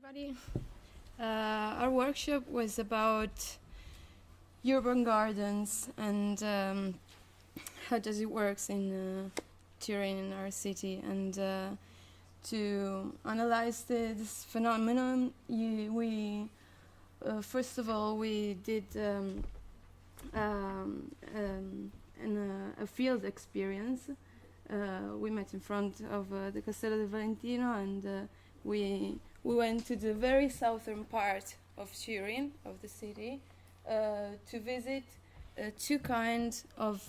everybody. Our workshop was about urban gardens and how does it work in Turin, in our city, and to analyze this phenomenon, we first of all we did a field experience. We met in front of the Castello del Valentino, and we went to the very southern part of Turin, of the city, to visit two kinds of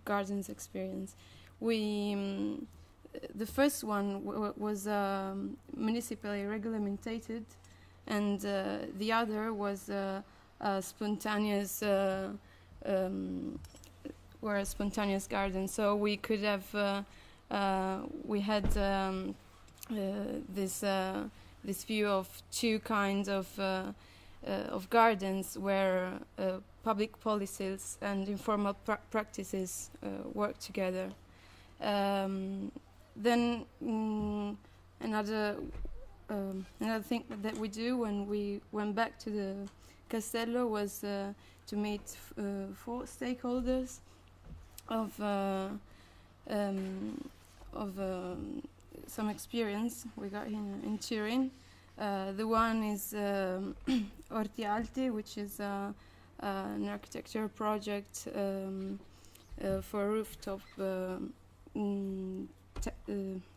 gardens experience. The first one was municipally regulated, and the other was a spontaneous garden. So we could have we had this view of two kinds of gardens where public policies and informal practices work together. Then another thing that we do when we went back to the Castello was to meet 4 stakeholders of some experience we got in Turin. The one is Orti Alti, which is an architecture project for rooftop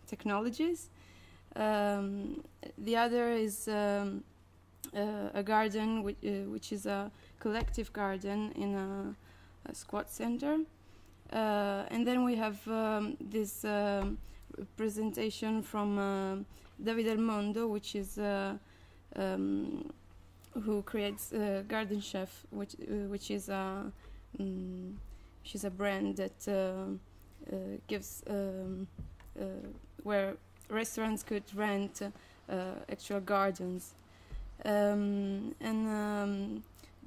technologies. The other is a garden which is a collective garden in a squat center. And then we have this presentation from David El Mondo, which is who creates Garden Chef, which is a brand that gives where restaurants could rent actual gardens, and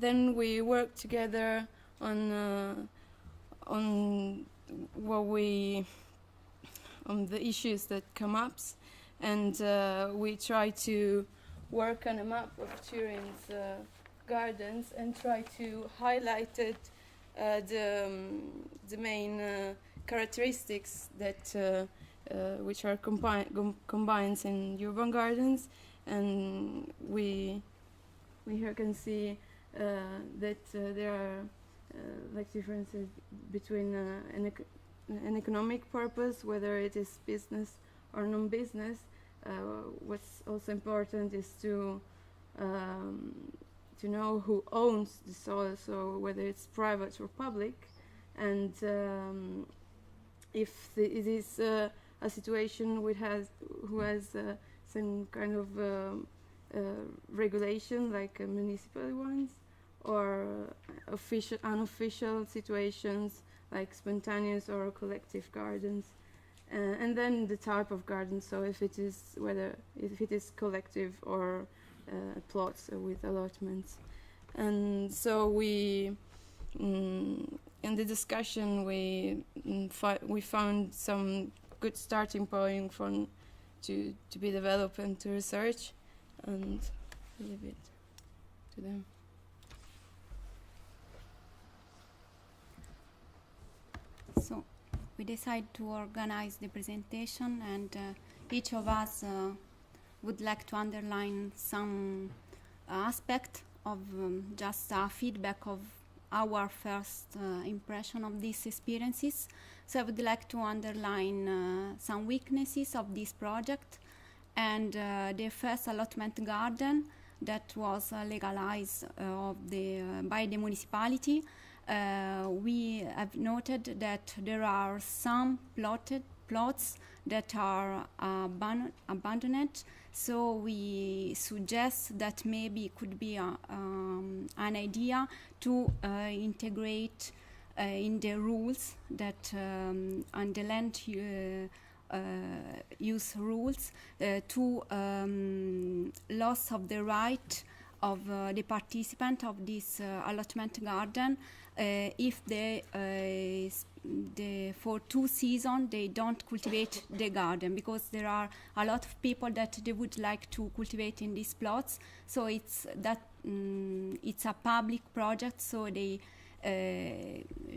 then we work together on the issues that come up, and we try to work on a map of Turin's gardens and try to highlight the main characteristics that which are combined in urban gardens. And we here can see that there are like differences between an economic purpose, whether it is business or non-business. What's also important is to know who owns the soil, so whether it's private or public, and if it is a situation who has some kind of regulation, like municipal ones, or unofficial situations like spontaneous or collective gardens, and then the type of garden. So if it is collective or plots with allotments. And so we in the discussion we found some good starting point to be developed and to research, and leave it to them. So we decided to organize the presentation, and each of us would like to underline some aspect of just feedback of our first impression of these experiences. So I would like to underline some weaknesses of this project, and the first allotment garden that was legalized by the municipality. We have noted that there are some plots that are abandoned, so we suggest that maybe it could be an idea to integrate in the rules that on the land use rules to loss of the right of the participant of this allotment garden if they for 2 seasons they don't cultivate the garden, because there are a lot of people that they would like to cultivate in these plots. So it's a public project, so they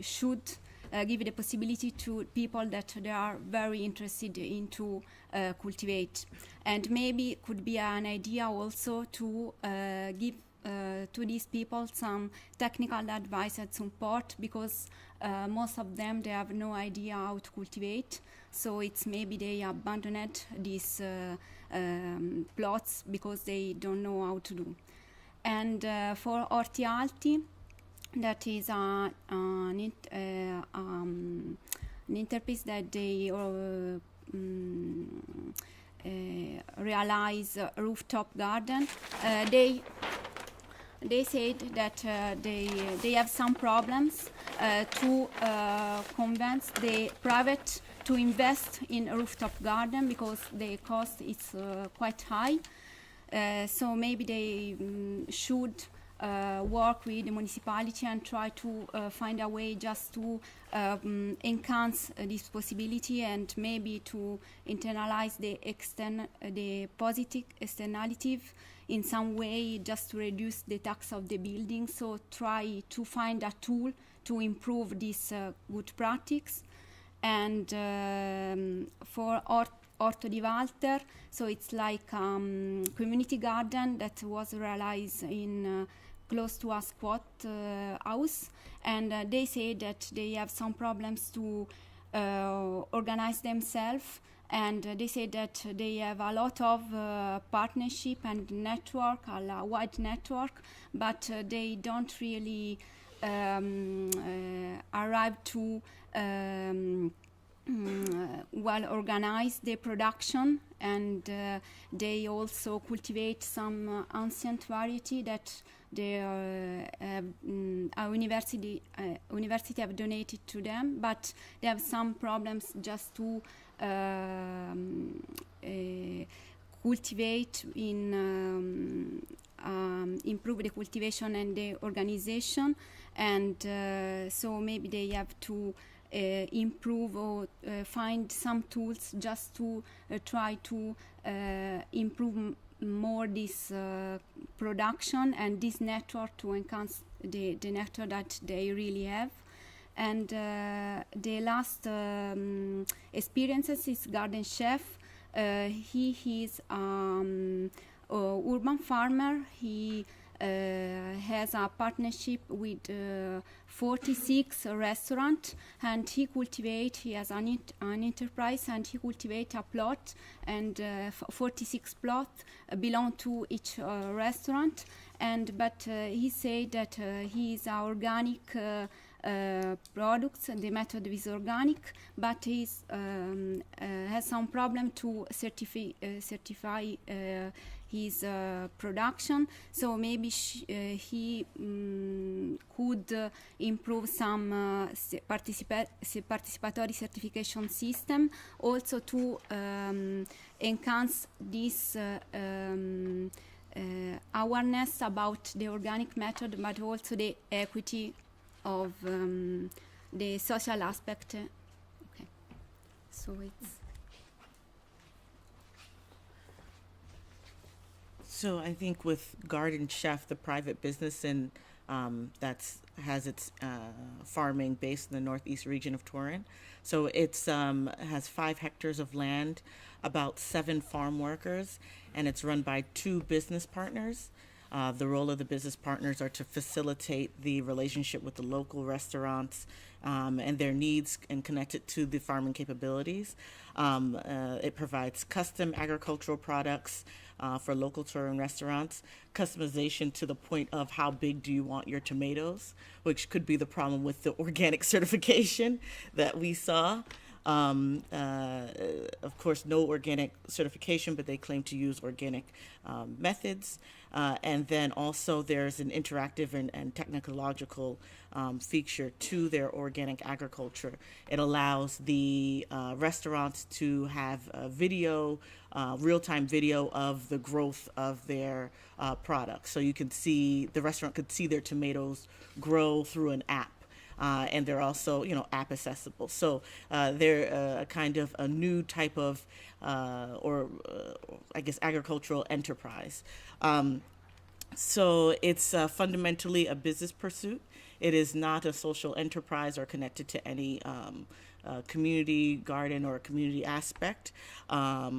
should give the possibility to people that they are very interested in to cultivate. And maybe it could be an idea also to give to these people some technical advice and support, because most of them, they have no idea how to cultivate. So it's maybe they abandoned these plots because they don't know how to do. And for Orti Alti, that is an enterprise that they realize a rooftop garden. They said that they have some problems to convince the private to invest in a rooftop garden, because the cost is quite high. So maybe they should work with the municipality and try to find a way just to enhance this possibility, and maybe to internalize the positive externality in some way, just to reduce the tax of the building. So try to find a tool to improve this good practice. And for Orto di Walter, so it's like community garden that was realized in close to a squat house, and they say that they have some problems to organize themselves, and they say that they have a lot of partnership and network, a wide network, but they don't really arrive to well organize the production. And they also cultivate some ancient variety that the university have donated to them, but they have some problems just to cultivate in improve the cultivation and the organization. And so maybe they have to improve or find some tools just to try to improve more this production and this network, to enhance the network that they really have. And the last experiences is garden chef. He is urban farmer. He has a partnership with 46 restaurants, and he has an enterprise, and he cultivates a plot, and 46 plots belong to each restaurant. And but he said that he is a organic products, the method is organic, but he has some problem to certify his production. So maybe he could improve some participatory certification system, also to enhance this awareness about the organic method, but also the equity of the social aspect. Okay, so it's. So I think with Garden Chef, the private business, and has its farming based in the northeast region of Turin. So it's has 5 hectares of land, about 7 farm workers, and it's run by 2 business partners. The role of the business partners are to facilitate the relationship with the local restaurants and their needs, and connect it to the farming capabilities. It provides custom agricultural products for local Turin restaurants, customization to the point of how big do you want your tomatoes, which could be the problem with the organic certification that we saw. Of course, no organic certification, but they claim to use organic methods. And then also there's an interactive and technological feature to their organic agriculture. It allows the restaurants to have video, real-time video of the growth of their products. So you can see, the restaurant could see their tomatoes grow through an app. and they're also, app accessible. So they're a kind of a new type of, I guess, agricultural enterprise. So it's fundamentally a business pursuit. It is not a social enterprise or connected to any community garden or community aspect, or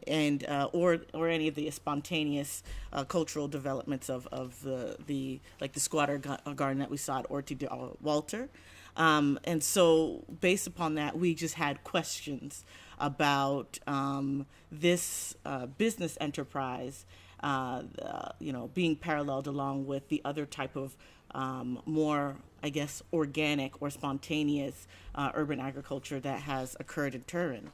any of the spontaneous cultural developments of the like the squatter garden that we saw at Orti de Walter. And so based upon that, we just had questions about this business enterprise, being paralleled along with the other type of more, I guess, organic or spontaneous urban agriculture that has occurred in Turin.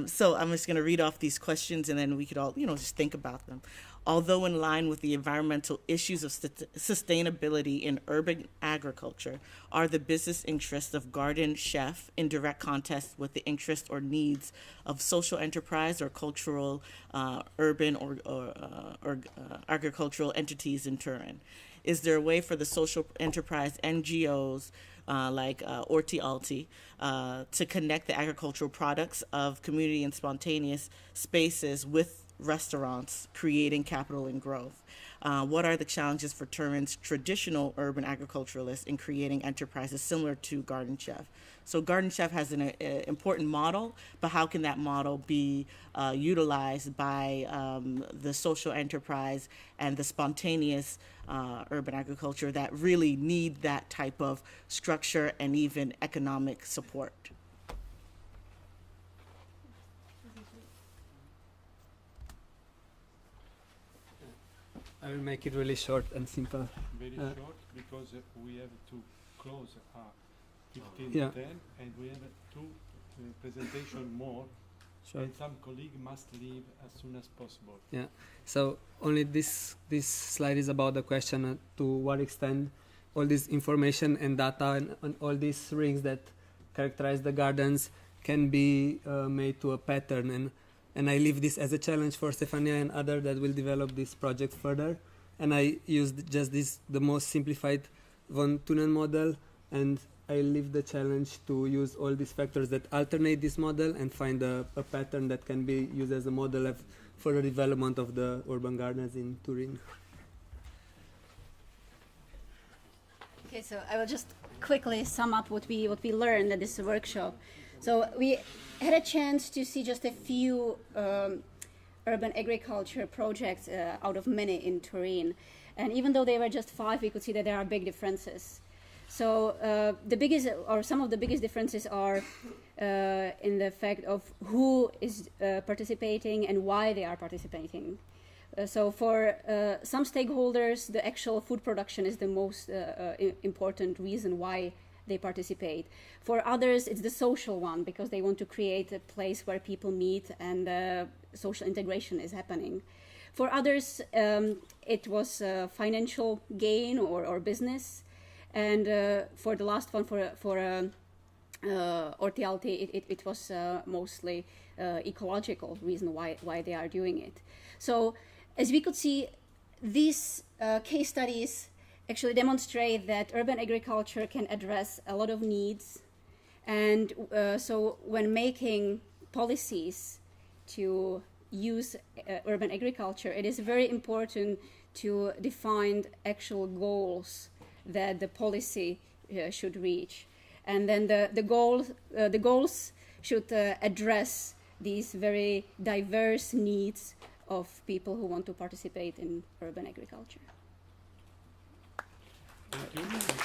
So I'm just going to read off these questions, and then we could all, just think about them. Although in line with the environmental issues of sustainability in urban agriculture, are the business interests of garden chef in direct contest with the interests or needs of social enterprise or cultural, urban or agricultural entities in Turin? Is there a way for the social enterprise NGOs like Orti Alti to connect the agricultural products of community and spontaneous spaces with restaurants, creating capital and growth? What are the challenges for Turin's traditional urban agriculturalists in creating enterprises similar to Garden Chef? So Garden Chef has an important model, but how can that model be utilized by the social enterprise and the spontaneous urban agriculture that really need that type of structure and even economic support? I will make it really short and simple. Very short, because we have to close at 15 Yeah. 10, and we have two presentation more, Sure. and some colleague must leave as soon as possible. Yeah. So only this slide is about the question to what extent all this information and data and all these rings that characterize the gardens can be made to a pattern, and I leave this as a challenge for Stefania and others that will develop this project further. And I used just the most simplified von Thunen model, and I leave the challenge to use all these factors that alternate this model and find a pattern that can be used as a model for the development of the urban gardens in Turin. Okay, so I will just quickly sum up what we learned at this workshop. So we had a chance to see just a few urban agriculture projects out of many in Turin, and even though they were just 5, we could see that there are big differences. So some of the biggest differences are in the fact of who is participating and why they are participating. So for some stakeholders, the actual food production is the most important reason why they participate. For others, it's the social one, because they want to create a place where people meet and social integration is happening. For others, it was financial gain or business. And for the last one, for Orti Alti, it was mostly ecological reason why they are doing it. So as we could see, these case studies actually demonstrate that urban agriculture can address a lot of needs. And so when making policies to use urban agriculture, it is very important to define actual goals that the policy should reach. And then the goals should address these very diverse needs of people who want to participate in urban agriculture. Thank you.